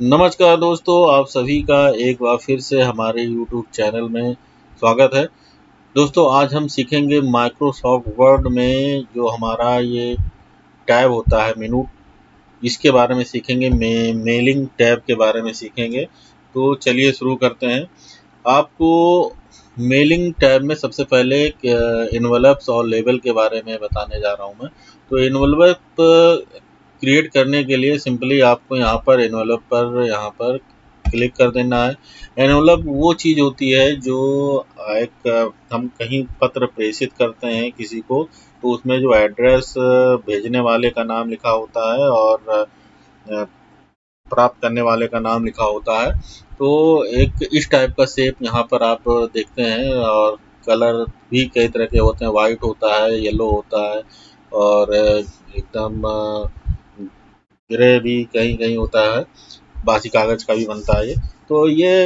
नमस्कार दोस्तों, आप सभी का एक बार फिर से हमारे YouTube चैनल में स्वागत है। दोस्तों, आज हम सीखेंगे माइक्रोसॉफ्ट वर्ड में जो हमारा ये टैब होता है मेनू, इसके बारे में सीखेंगे। मेलिंग टैब के बारे में सीखेंगे। तो चलिए शुरू करते हैं। आपको मेलिंग टैब में सबसे पहले एनवलप्स और लेबल के बारे में बताने जा रहा हूँ मैं। तो एनवलप क्रिएट करने के लिए सिंपली आपको यहाँ पर एनवलप पर यहाँ पर क्लिक कर देना है। एनवलप वो चीज़ होती है जो हम कहीं पत्र प्रेषित करते हैं किसी को, तो उसमें जो एड्रेस भेजने वाले का नाम लिखा होता है और प्राप्त करने वाले का नाम लिखा होता है। तो एक इस टाइप का शेप यहाँ पर आप देखते हैं, और कलर भी कई तरह के होते हैं। वाइट होता है, येलो होता है, और एकदम ग्रे भी कहीं कहीं होता है। बासी कागज़ का भी बनता है ये। तो ये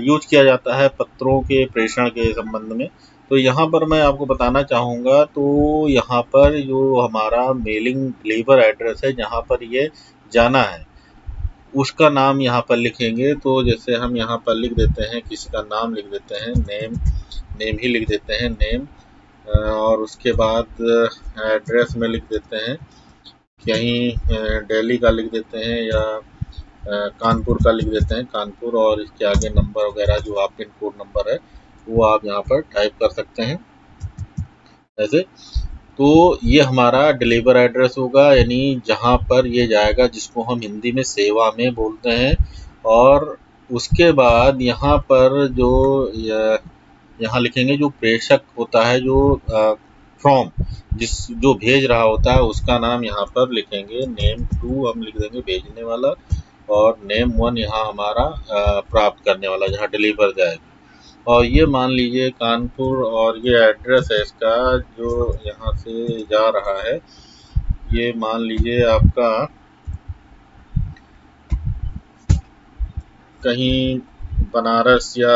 यूज किया जाता है पत्रों के प्रेषण के संबंध में। तो यहाँ पर मैं आपको बताना चाहूँगा, तो यहाँ पर जो हमारा मेलिंग डिलीवर एड्रेस है, जहाँ पर ये जाना है, उसका नाम यहाँ पर लिखेंगे। तो जैसे हम यहाँ पर लिख देते हैं, किसी का नाम लिख देते हैं, नेम ही लिख देते हैं, नेम, और उसके बाद एड्रेस में लिख देते हैं, कहीं दिल्ली का लिख देते हैं या कानपुर का लिख देते हैं, कानपुर, और इसके आगे नंबर वगैरह जो आप पिन कोड नंबर है वो आप यहाँ पर टाइप कर सकते हैं ऐसे। तो ये हमारा डिलीवर एड्रेस होगा, यानी जहाँ पर ये जाएगा, जिसको हम हिंदी में सेवा में बोलते हैं। और उसके बाद यहाँ पर यहाँ लिखेंगे जो प्रेषक होता है, जो फ्रॉम जो भेज रहा होता है, उसका नाम यहाँ पर लिखेंगे। नेम 2 हम लिख देंगे भेजने वाला, और नेम 1 यहाँ हमारा प्राप्त करने वाला, जहाँ डिलीवर जाएगा। और ये मान लीजिए कानपुर, और ये एड्रेस है इसका जो यहाँ से जा रहा है, ये मान लीजिए आपका कहीं बनारस या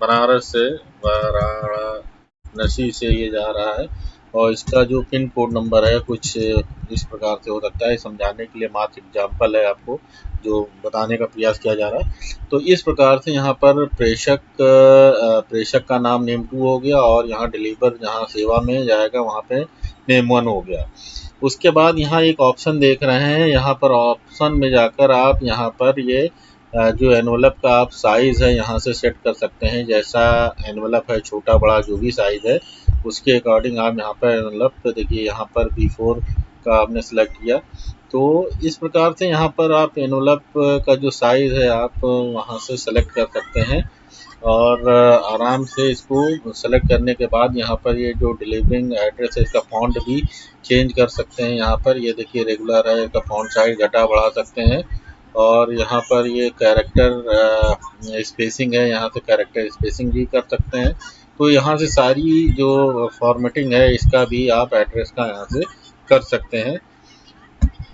बनारस से वाराणसी से ये जा रहा है, और इसका जो पिन कोड नंबर है कुछ इस प्रकार से हो सकता है। समझाने के लिए मात्र एग्जाम्पल है, आपको जो बताने का प्रयास किया जा रहा है। तो इस प्रकार से यहाँ पर प्रेषक का नाम नेम 2 हो गया, और यहाँ डिलीवर जहाँ सेवा में जाएगा वहाँ पे नेम 1 हो गया। उसके बाद यहाँ एक ऑप्शन देख रहे हैं, यहाँ पर ऑप्शन में जाकर आप यहाँ पर ये जो एनवलप का आप साइज़ है यहाँ से सेट कर सकते हैं। जैसा एनवलप है, छोटा बड़ा जो भी साइज़ है, उसके अकॉर्डिंग आप यहाँ पर एनवलप देखिए, यहाँ पर B4 का आपने सेलेक्ट किया। तो इस प्रकार से यहाँ पर आप एनवलप का जो साइज़ है आप वहाँ से सेलेक्ट कर सकते हैं, और आराम से इसको सेलेक्ट करने के बाद यहाँ पर ये जो डिलीवरिंग एड्रेस है, इसका फ़ॉन्ट भी चेंज कर सकते हैं। यहाँ पर ये देखिए रेगुलर है, इसका फ़ॉन्ट साइज़ घटा बढ़ा सकते हैं। और यहाँ पर ये कैरेक्टर स्पेसिंग है, यहाँ से कैरेक्टर स्पेसिंग भी कर सकते हैं। तो यहाँ से सारी जो फॉर्मेटिंग है इसका भी आप एड्रेस का यहाँ से कर सकते हैं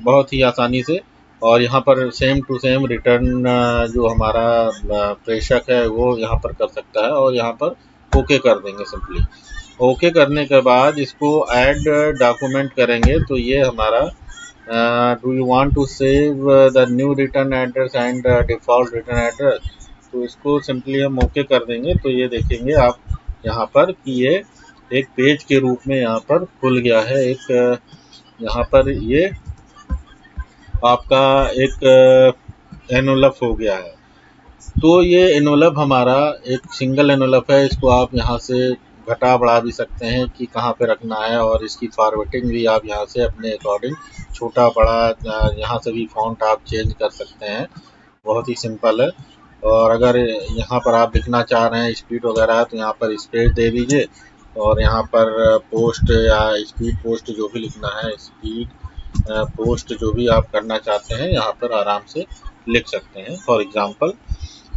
बहुत ही आसानी से। और यहाँ पर सेम टू सेम रिटर्न जो हमारा प्रेषक है वो यहाँ पर कर सकता है, और यहाँ पर ओके कर देंगे। सिंपली ओके करने के बाद इसको ऐड डॉक्यूमेंट करेंगे। तो ये हमारा do you want to save the new return address and default return address, तो इसको सिंपली हम ओके कर देंगे। तो ये देखेंगे आप यहाँ पर कि ये एक पेज के रूप में यहाँ पर खुल गया है। एक यहाँ पर ये आपका एक एनवलप हो गया है। तो ये एनवलप हमारा एक सिंगल एनवलप है, इसको आप यहाँ से घटा बढ़ा भी सकते हैं कि कहाँ पे रखना है, और इसकी फॉर्मेटिंग भी आप यहाँ से अपने अकॉर्डिंग छोटा बड़ा यहाँ से भी फ़ॉन्ट आप चेंज कर सकते हैं। बहुत ही सिंपल है। और अगर यहाँ पर आप लिखना चाह रहे हैं स्पीड वगैरह, तो यहाँ पर स्पेस दे दीजिए, और यहाँ पर पोस्ट या स्पीड पोस्ट जो भी लिखना है, स्पीड पोस्ट जो भी आप करना चाहते हैं, यहाँ पर आराम से लिख सकते हैं फॉर एग्ज़ाम्पल।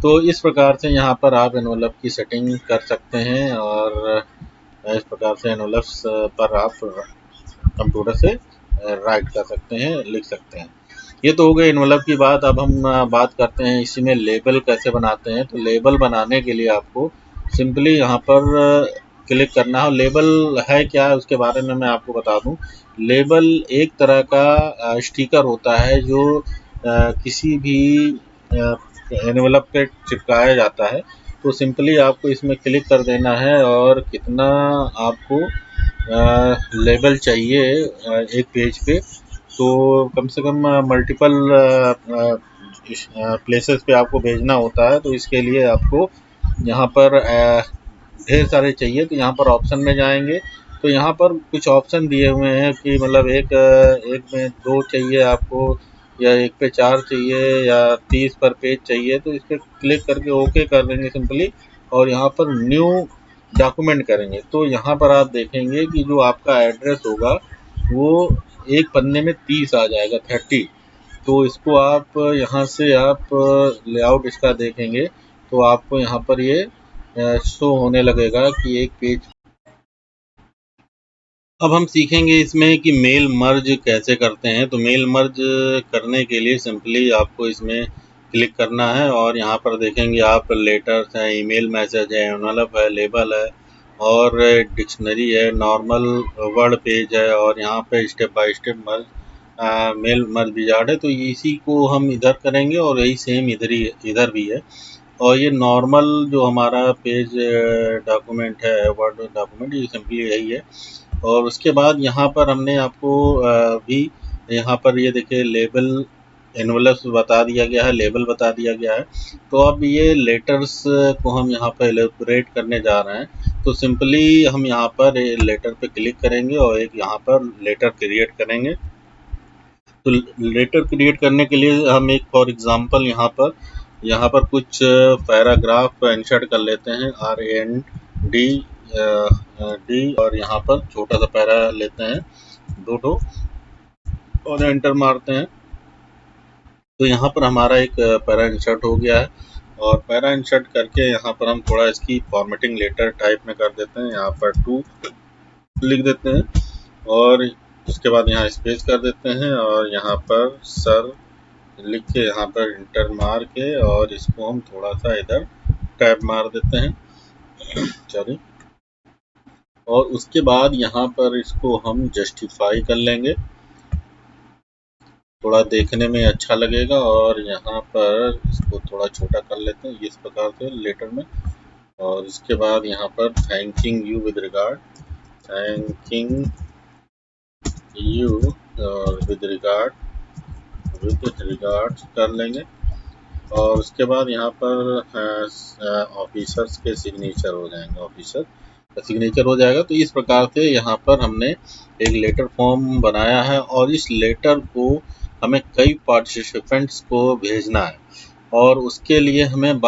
तो इस प्रकार से यहाँ पर आप एनवलप की सेटिंग कर सकते हैं, और इस प्रकार से एनवलप्स पर आप कंप्यूटर से राइट कर सकते हैं, लिख सकते हैं। ये तो हो गई एनवलप की बात। अब हम बात करते हैं इसी में लेबल कैसे बनाते हैं। तो लेबल बनाने के लिए आपको सिंपली यहाँ पर क्लिक करना है। लेबल है क्या है उसके बारे में मैं आपको बता दूं। लेबल एक तरह का स्टिकर होता है जो किसी भी एनवेलप पे चिपकाया जाता है, तो सिंपली आपको इसमें क्लिक कर देना है और कितना आपको लेबल चाहिए एक पेज पे, तो कम से कम मल्टीपल प्लेसेस पे आपको भेजना होता है। तो इसके लिए आपको यहाँ पर ढेर सारे चाहिए, तो यहाँ पर ऑप्शन में जाएंगे, तो यहाँ पर कुछ ऑप्शन दिए हुए हैं कि मतलब एक में 2 चाहिए आपको, या एक पे 4 चाहिए, या 30 पर पेज चाहिए। तो इस पर क्लिक करके ओके कर देंगे सिंपली, और यहाँ पर न्यू डॉक्यूमेंट करेंगे। तो यहाँ पर आप देखेंगे कि जो आपका एड्रेस होगा वो एक पन्ने में 30 आ जाएगा, 30। तो इसको आप यहाँ से आप लेआउट इसका देखेंगे, तो आपको यहाँ पर ये शो होने लगेगा कि एक पेज। अब हम सीखेंगे इसमें कि मेल मर्ज कैसे करते हैं। तो मेल मर्ज करने के लिए सिंपली आपको इसमें क्लिक करना है, और यहाँ पर देखेंगे आप लेटर्स हैं, ईमेल मैसेज है, एनवेलप है, लेबल है, और डिक्शनरी है, नॉर्मल वर्ड पेज है, और यहाँ पे step by step merge mail merge wizard है। तो इसी को हम इधर करेंगे, और यही सेम इधर भी है। और ये नॉर्मल जो हमारा पेज डॉक्यूमेंट है, वर्ड डॉक्यूमेंट, ये सिंपली यही है। और उसके बाद यहाँ पर हमने आपको भी यहाँ पर ये देखिए लेबल एनवेलप्स बता दिया गया है, लेबल बता दिया गया है। तो अब ये लेटर्स को हम यहाँ पर एलेबोरेट करने जा रहे हैं। तो सिंपली हम यहाँ पर लेटर पे क्लिक करेंगे और एक यहाँ पर लेटर क्रिएट करेंगे। तो लेटर क्रिएट करने के लिए हम एक फॉर एग्जांपल यहाँ पर कुछ पैराग्राफ इंसर्ट कर लेते हैं, RAND डी, और यहाँ पर छोटा सा पैरा लेते हैं, 2 और एंटर मारते हैं। तो यहाँ पर हमारा एक पैरा इंसर्ट हो गया है, और पैरा इंसर्ट करके यहाँ पर हम थोड़ा इसकी फॉर्मेटिंग लेटर टाइप में कर देते हैं। यहाँ पर 2 लिख देते हैं, और उसके बाद यहाँ स्पेस कर देते हैं, और यहाँ पर सर लिख के यहाँ पर इंटर मार के, और इसको हम थोड़ा सा इधर टैब मार देते हैं, सॉरी। और उसके बाद यहाँ पर इसको हम जस्टिफाई कर लेंगे, थोड़ा देखने में अच्छा लगेगा। और यहाँ पर इसको थोड़ा छोटा कर लेते हैं इस प्रकार से लेटर में। और इसके बाद यहाँ पर thanking you with regard, thanking you with regard कर लेंगे। और उसके बाद यहाँ पर ऑफिसर्स के सिग्नेचर हो जाएंगे, ऑफिसर का सिग्नेचर हो जाएगा। तो इस प्रकार से यहाँ पर हमने एक लेटर फॉर्म बनाया है, और इस लेटर को हमें कई पार्टिसिपेंट्स को भेजना है, और उसके लिए हमें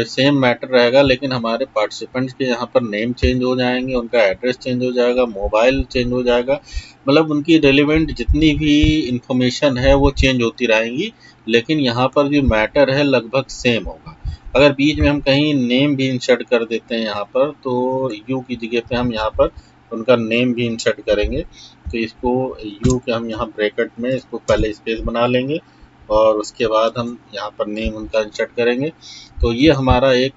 सेम मैटर रहेगा, लेकिन हमारे पार्टिसिपेंट्स के यहाँ पर नेम चेंज हो जाएंगे, उनका एड्रेस चेंज हो जाएगा, मोबाइल चेंज हो जाएगा, मतलब उनकी रेलिवेंट जितनी भी इंफॉर्मेशन है वो चेंज होती रहेंगी, लेकिन यहाँ पर जो मैटर है लगभग सेम होगा। अगर बीच में हम कहीं नेम भी इंसर्ट कर देते हैं यहाँ पर, तो यू की जगह पे हम यहाँ पर उनका नेम भी इंसर्ट करेंगे। तो इसको यू के हम यहाँ ब्रैकेट में इसको पहले स्पेस बना लेंगे, और उसके बाद हम यहाँ पर नेम उनका इंसर्ट करेंगे। तो ये हमारा एक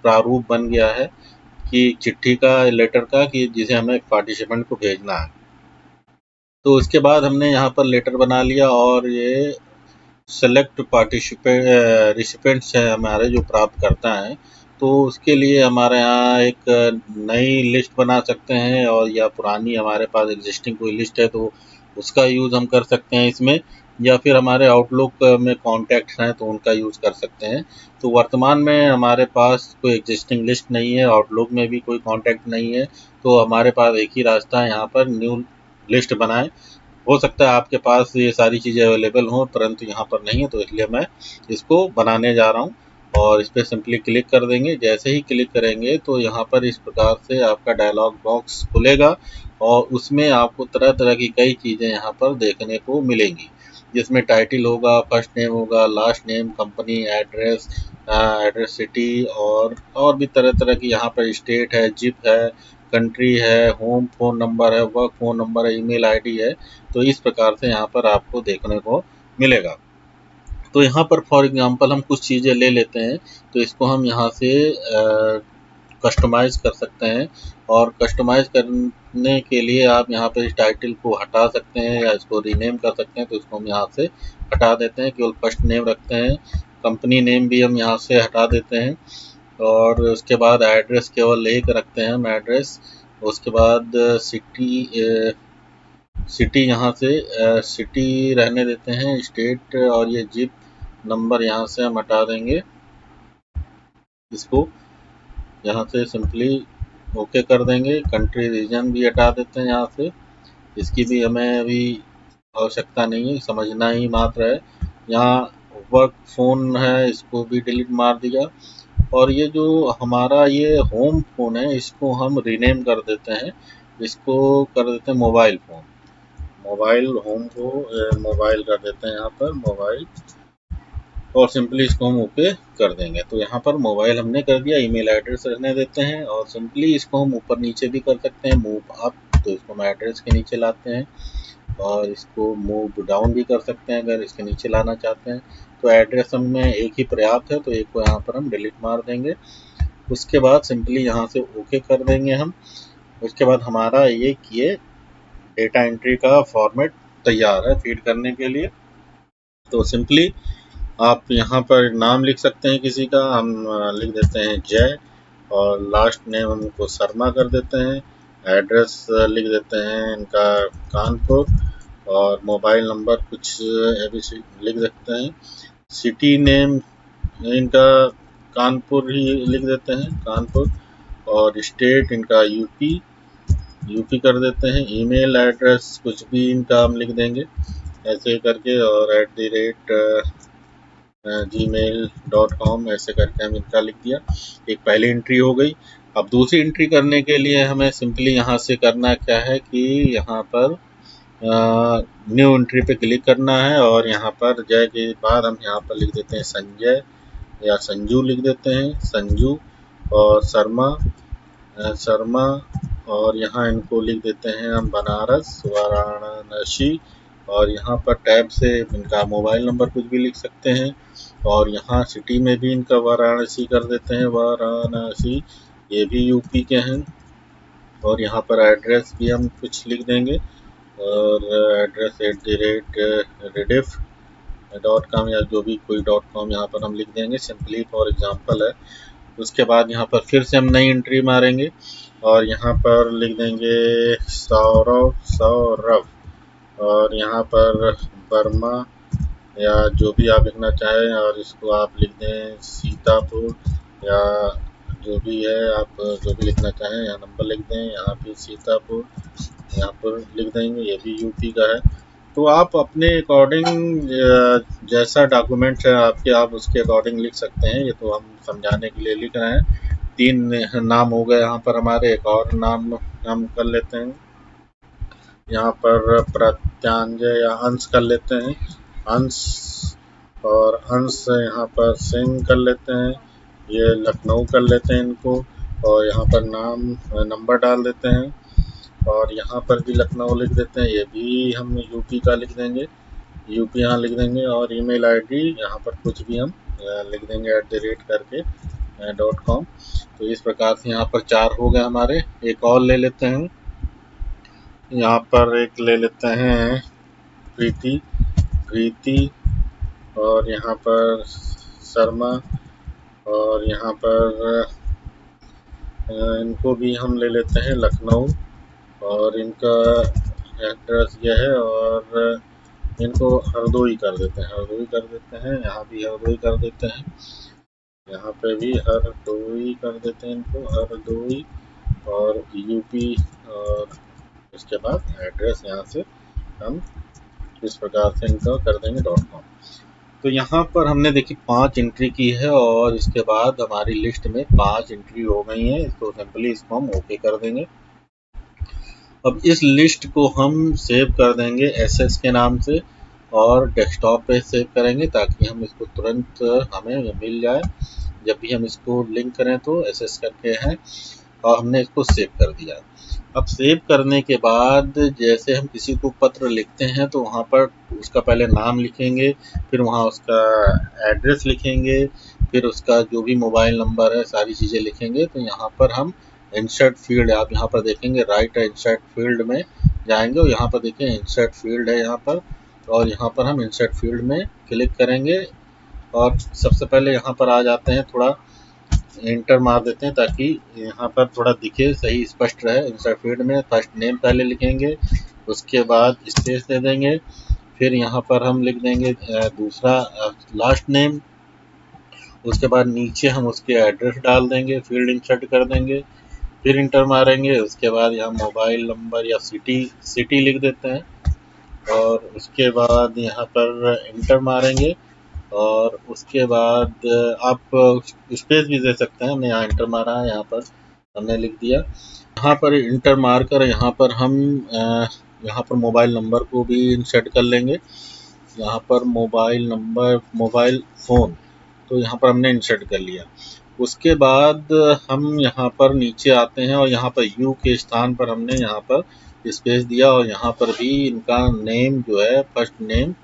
प्रारूप बन गया है कि चिट्ठी का, लेटर का, कि जिसे हमें पार्टिसिपेंट को भेजना है। तो उसके बाद हमने यहाँ पर लेटर बना लिया, और ये सेलेक्ट रिसिपेंट्स है हमारे जो प्राप्त करता है। तो उसके लिए हमारे यहाँ एक नई लिस्ट बना सकते हैं, और या पुरानी हमारे पास एग्जिस्टिंग कोई लिस्ट है तो उसका यूज़ हम कर सकते हैं इसमें, या फिर हमारे आउटलुक में कॉन्टैक्ट्स हैं तो उनका यूज़ कर सकते हैं। तो वर्तमान में हमारे पास कोई एग्जिस्टिंग लिस्ट नहीं है, आउटलुक में भी कोई कॉन्टैक्ट नहीं है, तो हमारे पास एक ही रास्ता है, यहाँ पर न्यू लिस्ट बनाएं। हो सकता है आपके पास ये सारी चीज़ें अवेलेबल हों, परंतु यहाँ पर नहीं है, तो इसलिए मैं इसको बनाने जा रहा हूँ। और इस पर सिंपली क्लिक कर देंगे। जैसे ही क्लिक करेंगे तो यहाँ पर इस प्रकार से आपका डायलॉग बॉक्स खुलेगा, और उसमें आपको तरह तरह की कई चीज़ें यहाँ पर देखने को मिलेंगी, जिसमें टाइटल होगा, फर्स्ट नेम होगा, last name, company address, address city, और भी तरह तरह की, यहाँ पर स्टेट है, जिप है, कंट्री है, होम फोन नंबर है, वर्क फोन नंबर है, ईमेल आईडी है। तो इस प्रकार से यहाँ पर आपको देखने को मिलेगा। तो यहाँ पर फॉर एग्जांपल हम कुछ चीज़ें ले लेते हैं, तो इसको हम यहाँ से कस्टमाइज़ कर सकते हैं, और कस्टमाइज़ करने के लिए आप यहाँ पे इस टाइटल को हटा सकते हैं या इसको रीनेम कर सकते हैं। तो इसको हम यहाँ से हटा देते हैं, केवल फर्स्ट नेम रखते हैं। कंपनी नेम भी हम यहाँ से हटा देते हैं और उसके बाद एड्रेस केवल एक रखते हैं हम एड्रेस। उसके बाद सिटी यहाँ से सिटी रहने देते हैं, स्टेट और ये जिप नंबर यहाँ से हम हटा देंगे। इसको यहाँ से सिंपली ओके कर देंगे। कंट्री रीजन भी हटा देते हैं यहाँ से, इसकी भी हमें अभी आवश्यकता नहीं है, समझना ही मात्र है। यहाँ वर्क फ़ोन है, इसको भी डिलीट मार दिया। और ये जो हमारा ये होम फ़ोन है, इसको हम रीनेम कर देते हैं, इसको कर देते हैं मोबाइल फ़ोन। मोबाइल होम को मोबाइल कर देते हैं यहाँ पर मोबाइल, और सिंपली इसको हम ओके कर देंगे। तो यहाँ पर मोबाइल हमने कर दिया, ईमेल एड्रेस रहने देते हैं और सिंपली इसको हम ऊपर नीचे भी कर सकते हैं, मूव अप, तो इसको हम एड्रेस के नीचे लाते हैं और इसको मूव डाउन भी कर सकते हैं अगर इसके नीचे लाना चाहते हैं। तो एड्रेस हमें एक ही पर्याप्त है, तो एक को यहाँ पर हम डिलीट मार देंगे। उसके बाद सिंपली यहाँ से ओके कर देंगे हम। उसके बाद हमारा ये किए डेटा एंट्री का फॉर्मेट तैयार है फीड करने के लिए। तो सिंपली आप यहाँ पर नाम लिख सकते हैं किसी का, हम लिख देते हैं जय और लास्ट नेम हमको शर्मा कर देते हैं। एड्रेस लिख देते हैं इनका कानपुर और मोबाइल नंबर कुछ ABC लिख देते हैं। सिटी नेम इनका कानपुर ही लिख देते हैं, कानपुर, और स्टेट इनका यूपी कर देते हैं। ईमेल एड्रेस कुछ भी इनका हम लिख देंगे ऐसे करके, और @gmail.com ऐसे करके हम इनका लिख दिया। एक पहली एंट्री हो गई। अब दूसरी एंट्री करने के लिए हमें सिंपली यहाँ से करना क्या है कि यहाँ पर न्यू एंट्री पे क्लिक करना है और यहाँ पर जय के बाद हम यहाँ पर लिख देते हैं संजय या संजू लिख देते हैं, संजू, और शर्मा, और यहाँ इनको लिख देते हैं हम बनारस वाराणसी, और यहाँ पर टैब से इनका मोबाइल नंबर कुछ भी लिख सकते हैं, और यहाँ सिटी में भी इनका वाराणसी कर देते हैं, वाराणसी, ये भी यूपी के हैं। और यहाँ पर एड्रेस भी हम कुछ लिख देंगे और एड्रेस @rediff.com या जो भी कोई .com यहाँ पर हम लिख देंगे, सिंपली फॉर एग्जांपल है। उसके बाद यहाँ पर फिर से हम नई एंट्री मारेंगे और यहाँ पर लिख देंगे सौरभ, और यहाँ पर वर्मा या जो भी आप लिखना चाहें, और इसको आप लिख दें सीतापुर या जो भी है आप जो भी लिखना चाहें, यहाँ नंबर लिख दें, यहाँ भी सीतापुर यहाँ पर लिख देंगे, ये भी यूपी का है। तो आप अपने अकॉर्डिंग जैसा डॉक्यूमेंट है आपके, आप उसके अकॉर्डिंग लिख सकते हैं। ये तो हम समझाने के लिए लिख रहे हैं। 3 नाम हो गए यहाँ पर हमारे, एक और नाम हम कर लेते हैं यहाँ पर प्रत्यांजय या अंश कर लेते हैं, अंश, और अंश यहाँ पर सिंह कर लेते हैं, ये लखनऊ कर लेते हैं इनको, और यहाँ पर नाम नंबर डाल देते हैं और यहाँ पर भी लखनऊ लिख देते हैं, ये भी हम यूपी का लिख देंगे, यूपी यहाँ लिख देंगे, और ईमेल आईडी यहाँ पर कुछ भी हम लिख देंगे @ .com। तो इस प्रकार से यहाँ पर 4 हो गए हमारे। एक और ले लेते हैं, यहाँ पर एक ले लेते हैं प्रीति, और यहाँ पर शर्मा, और यहाँ पर इनको भी हम ले लेते हैं लखनऊ, और इनका एड्रेस यह है, और इनको हरदोई कर देते हैं, यहाँ भी हरदोई कर देते हैं, यहाँ पे भी हरदोई कर देते हैं इनको, हरदोई, और यूपी, और उसके बाद एड्रेस यहाँ से हम इस प्रकार से इनका कर देंगे .com। तो यहाँ पर हमने देखिए 5 एंट्री की है और इसके बाद हमारी लिस्ट में 5 एंट्री हो गई हैं। तो सिंपली इसको हम ओके कर देंगे। अब इस लिस्ट को हम सेव कर देंगे SS के नाम से और डेस्कटॉप पे सेव करेंगे ताकि हम इसको तुरंत हमें मिल जाए जब भी हम इसको लिंक करें। तो SS करके हैं और हमने इसको सेव कर दिया। अब सेव करने के बाद जैसे हम किसी को पत्र लिखते हैं तो वहाँ पर उसका पहले नाम लिखेंगे, फिर वहाँ उसका एड्रेस लिखेंगे, फिर उसका जो भी मोबाइल नंबर है सारी चीज़ें लिखेंगे। तो यहाँ पर हम इंसर्ट फील्ड, आप यहाँ पर देखेंगे राइट इंसर्ट फील्ड में जाएंगे और यहाँ पर देखिए इंसर्ट फील्ड है यहाँ पर, और यहाँ पर हम इंसर्ट फील्ड में क्लिक करेंगे और सबसे पहले यहाँ पर आ जाते हैं, थोड़ा एंटर मार देते हैं ताकि यहाँ पर थोड़ा दिखे, सही स्पष्ट रहे। इंसर्ट फील्ड में फर्स्ट नेम पहले लिखेंगे, उसके बाद स्पेस दे देंगे, फिर यहाँ पर हम लिख देंगे दूसरा लास्ट नेम, उसके बाद नीचे हम उसके एड्रेस डाल देंगे, फील्ड इंसर्ट कर देंगे, फिर इंटर मारेंगे। उसके बाद यहाँ मोबाइल नंबर या सिटी लिख देते हैं और उसके बाद यहाँ पर इंटर मारेंगे और उसके बाद आप स्पेस भी दे सकते हैं। हमने यहाँ इंटर मारा है, यहाँ पर हमने लिख दिया। यहाँ पर इंटर मार कर यहाँ पर हम यहाँ पर मोबाइल नंबर को भी इंसर्ट कर लेंगे। यहाँ पर मोबाइल नंबर, मोबाइल फ़ोन, तो यहाँ पर हमने इंसर्ट कर लिया। उसके बाद हम यहाँ पर नीचे आते हैं और यहाँ पर यू के स्थान पर हमने यहाँ पर स्पेस दिया और यहाँ पर भी इनका नेम जो है फर्स्ट नेम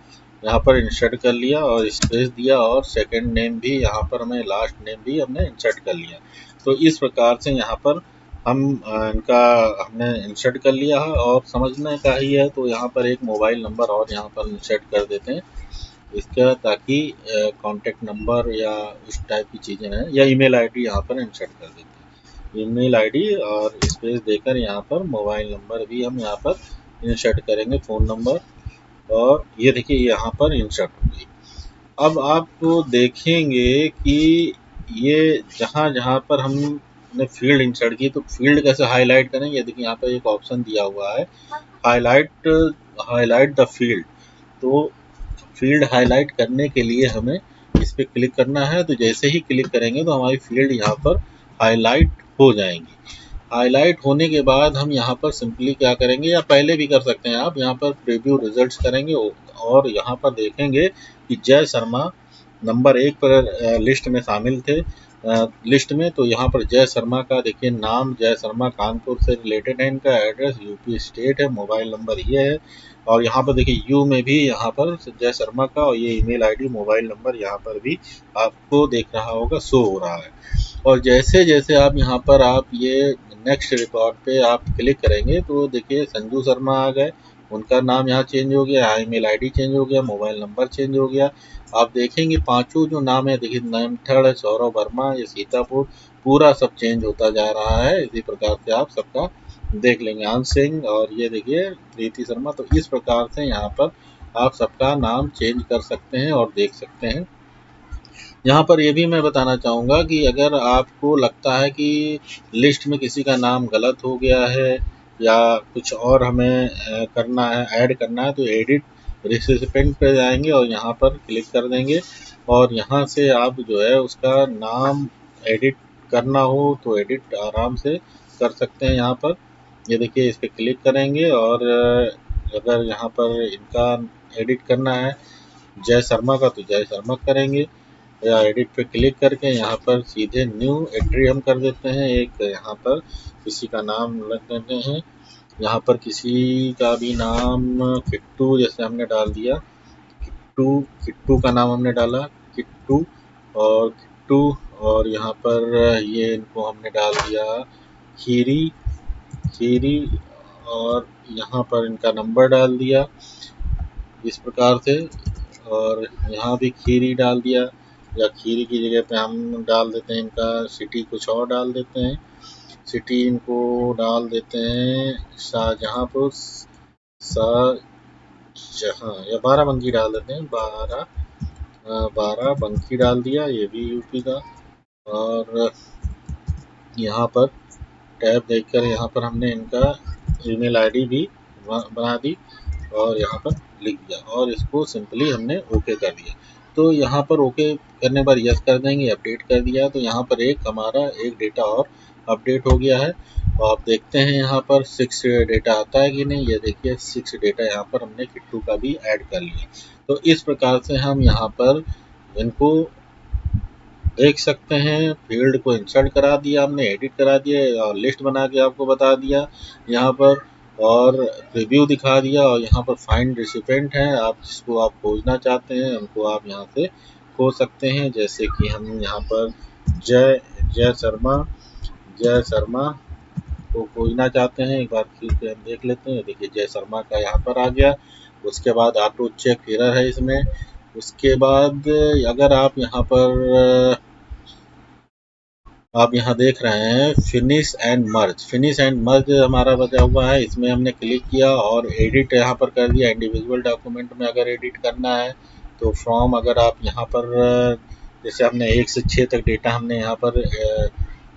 यहाँ पर इंसर्ट कर लिया और स्पेस दिया और सेकंड नेम भी यहाँ पर हमें, लास्ट नेम भी हमने इंसर्ट कर लिया। तो इस प्रकार से यहाँ पर हम इनका हमने इंसर्ट कर लिया है और समझने का ही है। तो यहाँ पर एक मोबाइल नंबर और यहाँ पर इंसर्ट कर देते हैं इसका, ताकि कॉन्टैक्ट नंबर या उस टाइप की चीज़ें हैं, या ईमेल आईडी यहाँ पर इंसर्ट कर देते हैं। ईमेल आईडी और स्पेस देकर यहाँ पर मोबाइल नंबर भी हम यहाँ पर इंसर्ट करेंगे, फ़ोन नंबर, और ये देखिए यहाँ पर इंसर्ट हो गई। अब आप देखेंगे कि ये जहाँ जहाँ पर हमने फील्ड इंसर्ट की, तो फील्ड कैसे हाईलाइट करें, ये देखिए यहाँ पर एक ऑप्शन दिया हुआ है, हाईलाइट द फील्ड। तो फील्ड हाईलाइट करने के लिए हमें इस पर क्लिक करना है। तो जैसे ही क्लिक करेंगे तो हमारी फील्ड यहाँ पर हाईलाइट हो जाएंगी। हाईलाइट होने के बाद हम यहाँ पर सिंपली क्या करेंगे, या पहले भी कर सकते हैं आप, यहाँ पर प्रीव्यू रिजल्ट्स करेंगे और यहाँ पर देखेंगे कि जय शर्मा नंबर 1 पर लिस्ट में शामिल थे लिस्ट में। तो यहाँ पर जय शर्मा का देखिए नाम, जय शर्मा कानपुर से रिलेटेड है, इनका एड्रेस यूपी स्टेट है, मोबाइल नंबर ये है, और यहाँ पर देखिए यू में भी यहाँ पर जय शर्मा का, और ये ईमेल आईडी, मोबाइल नंबर यहाँ पर भी आपको देख रहा होगा, शो हो रहा है। और जैसे जैसे आप यहाँ पर आप ये नेक्स्ट रिकॉर्ड पे आप क्लिक करेंगे तो देखिए संजू शर्मा आ गए, उनका नाम यहाँ चेंज हो गया, ईमेल आईडी चेंज हो गया, मोबाइल नंबर चेंज हो गया। आप देखेंगे पांचों जो नाम है, देखिए नेम थर्ड है सौरभ वर्मा, ये सीतापुर, पूरा सब चेंज होता जा रहा है। इसी प्रकार से आप सबका देख लेंगे, अंश सिंह, और ये देखिए प्रीति शर्मा। तो इस प्रकार से यहाँ पर आप सबका नाम चेंज कर सकते हैं और देख सकते हैं। यहाँ पर ये भी मैं बताना चाहूँगा कि अगर आपको लगता है कि लिस्ट में किसी का नाम गलत हो गया है या कुछ और हमें करना है, ऐड करना है, तो एडिट रिसिपिएंट पे जाएंगे और यहाँ पर क्लिक कर देंगे और यहाँ से आप जो है उसका नाम एडिट करना हो तो एडिट आराम से कर सकते हैं। यहाँ पर ये देखिए, इस पर क्लिक करेंगे और अगर यहाँ पर इनका एडिट करना है जय शर्मा का, तो जय शर्मा करेंगे, या एडिट पे क्लिक करके यहाँ पर सीधे न्यू एंट्री हम कर देते हैं। एक यहाँ पर किसी का नाम रख देते हैं, यहाँ पर किसी का भी नाम किट्टू जैसे हमने डाल दिया, किट्टू का नाम हमने डाला, किट्टू, और यहाँ पर ये इनको हमने डाल दिया खीरी, और यहाँ पर इनका नंबर डाल दिया इस प्रकार से, और यहाँ भी खीरी डाल दिया, या खीरी की जगह पे हम डाल देते हैं इनका सिटी, कुछ और डाल देते हैं, सिटी इनको डाल देते हैं शाहजहाँपुर, शाहजहाँ, या बाराबंकी डाल देते हैं, बाराबंकी डाल दिया, ये भी यूपी का। और यहाँ पर टैब देखकर यहाँ पर हमने इनका ईमेल आईडी भी बना दी और यहाँ पर लिख दिया और इसको सिंपली हमने ओके कर दिया। तो यहाँ पर ओके करने पर यस कर देंगे, अपडेट कर दिया, तो यहाँ पर हमारा एक डेटा और अपडेट हो गया है। और आप देखते हैं यहाँ पर 6 डेटा आता है कि नहीं, ये देखिए 6 डेटा यहाँ पर हमने किट्टू का भी ऐड कर लिया। तो इस प्रकार से हम यहाँ पर इनको देख सकते हैं। फील्ड को इंसर्ट करा दिया हमने, एडिट करा दिया और लिस्ट बना के आपको बता दिया यहाँ पर, और रिव्यू दिखा दिया, और यहाँ पर फाइंड रिसिपेंट है, आप जिसको आप खोजना चाहते हैं उनको आप यहाँ से खोज सकते हैं। जैसे कि हम यहाँ पर जय शर्मा को खोजना चाहते हैं, एक बार फिर से हम देख लेते हैं। देखिए जय शर्मा का यहाँ पर आ गया उसके बाद ऑटो चेक एरर है इसमें। उसके बाद अगर आप यहाँ देख रहे हैं फिनिश एंड मर्ज हमारा बचा हुआ है, इसमें हमने क्लिक किया और एडिट यहाँ पर कर दिया। इंडिविजुअल डॉक्यूमेंट में अगर एडिट करना है तो फ्रॉम, अगर आप यहाँ पर जैसे हमने 1 से 6 तक डेटा हमने यहाँ पर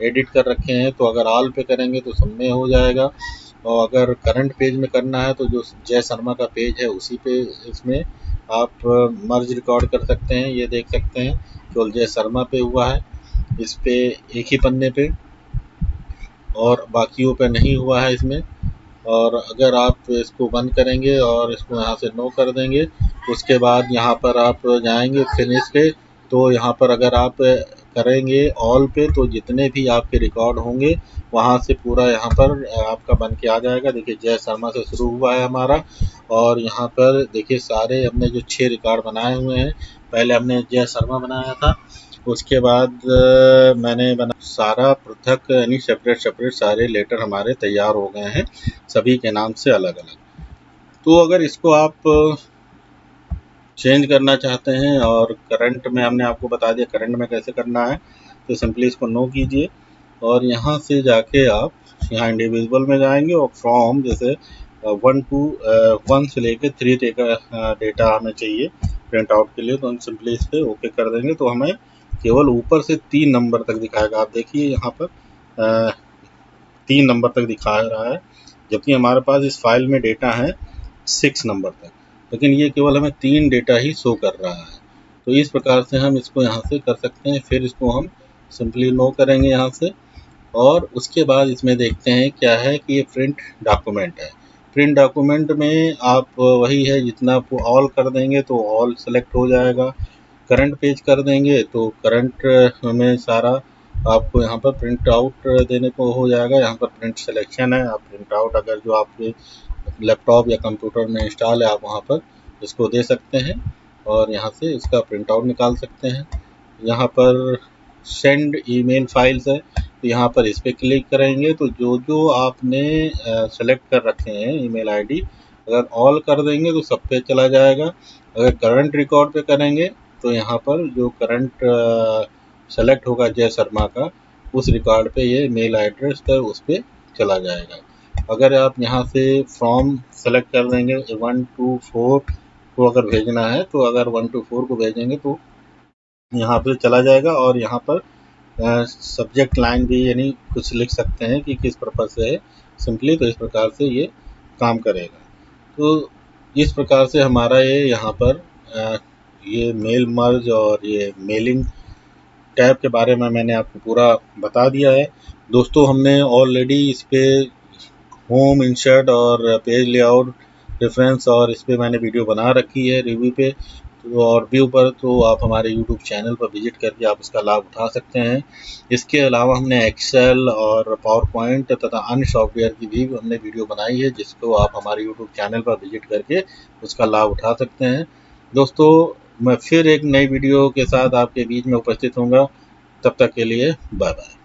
एडिट कर रखे हैं, तो अगर ऑल पे करेंगे तो सब में हो जाएगा। और अगर करंट पेज में करना है तो जो जय शर्मा का पेज है उसी पे इसमें आप मर्ज रिकॉर्ड कर सकते हैं। ये देख सकते हैं केवल जय शर्मा पे हुआ है, इस पे एक ही पन्ने पे, और बाकियों पे नहीं हुआ है इसमें। और अगर आप इसको बंद करेंगे और इसको यहाँ से नो कर देंगे, उसके बाद यहाँ पर आप जाएंगे फिनिश पे, तो यहाँ पर अगर आप करेंगे ऑल पे तो जितने भी आपके रिकॉर्ड होंगे वहाँ से पूरा यहाँ पर आपका बन के आ जाएगा। देखिए जय शर्मा से शुरू हुआ है हमारा, और यहाँ पर देखिए सारे हमने जो 6 रिकॉर्ड बनाए हुए हैं, पहले हमने जय शर्मा बनाया था, उसके बाद मैंने बना सारा पृथक यानी सेपरेट सारे लेटर हमारे तैयार हो गए हैं सभी के नाम से अलग अलग। तो अगर इसको आप चेंज करना चाहते हैं, और करंट में हमने आपको बता दिया करंट में कैसे करना है, तो सिंपली इसको नो कीजिए और यहाँ से जाके आप यहाँ इंडिविजुअल में जाएंगे और फ्रॉम जैसे 1 से लेके 3 डेटा हमें चाहिए प्रिंट आउट के लिए, तो हम सिंपली इस पर ओके कर देंगे तो हमें केवल ऊपर से 3 नंबर तक दिखाएगा। आप देखिए यहाँ पर 3 नंबर तक दिखा रहा है, जबकि हमारे पास इस फाइल में डेटा है 6 नंबर तक, लेकिन ये केवल हमें 3 डेटा ही शो कर रहा है। तो इस प्रकार से हम इसको यहाँ से कर सकते हैं। फिर इसको हम सिंपली नो करेंगे यहाँ से, और उसके बाद इसमें देखते हैं क्या है कि ये प्रिंट डॉक्यूमेंट है। प्रिंट डॉक्यूमेंट में आप वही है, जितना आप ऑल कर देंगे तो ऑल सेलेक्ट हो जाएगा, करंट पेज कर देंगे तो करंट में सारा आपको यहाँ पर प्रिंट आउट देने को हो जाएगा। यहाँ पर प्रिंट सिलेक्शन है, आप प्रिंट आउट अगर जो आपके लैपटॉप या कंप्यूटर में इंस्टॉल है आप वहाँ पर इसको दे सकते हैं और यहाँ से इसका प्रिंट आउट निकाल सकते हैं। यहाँ पर सेंड ईमेल फाइल्स है, तो यहाँ पर इस पर क्लिक करेंगे तो जो जो आपने सेलेक्ट कर रखे हैं ईमेल आईडी, अगर ऑल कर देंगे तो सब पे चला जाएगा। अगर करंट रिकॉर्ड पे करेंगे तो यहाँ पर जो करंट सेलेक्ट होगा जय शर्मा का, उस रिकॉर्ड पे ये मेल एड्रेस है उस पर चला जाएगा। अगर आप यहाँ से फ्रॉम सेलेक्ट कर देंगे 1 to 4 को अगर भेजना है, तो अगर 1 to 4 को भेजेंगे तो यहाँ पर चला जाएगा, और यहाँ पर सब्जेक्ट लाइन भी यानी कुछ लिख सकते हैं कि किस पर्पज़ से है सिंपली, तो इस प्रकार से ये काम करेगा। तो इस प्रकार से हमारा ये यहाँ पर ये मेल मर्ज और ये मेलिंग टैब के बारे में मैंने आपको पूरा बता दिया है। दोस्तों हमने ऑलरेडी इस पे होम इंसर्ट और पेज लेआउट रेफरेंस और इस पे मैंने वीडियो बना रखी है रिव्यू पे, तो और व्यू पर, तो आप हमारे यूट्यूब चैनल पर विजिट करके आप इसका लाभ उठा सकते हैं। इसके अलावा हमने एक्सेल और पावर पॉइंट तथा अन्य सॉफ्टवेयर की भी हमने वीडियो बनाई है, जिसको आप हमारे यूट्यूब चैनल पर विजिट करके उसका लाभ उठा सकते हैं। दोस्तों मैं फिर एक नई वीडियो के साथ आपके बीच में उपस्थित होऊंगा, तब तक के लिए बाय बाय।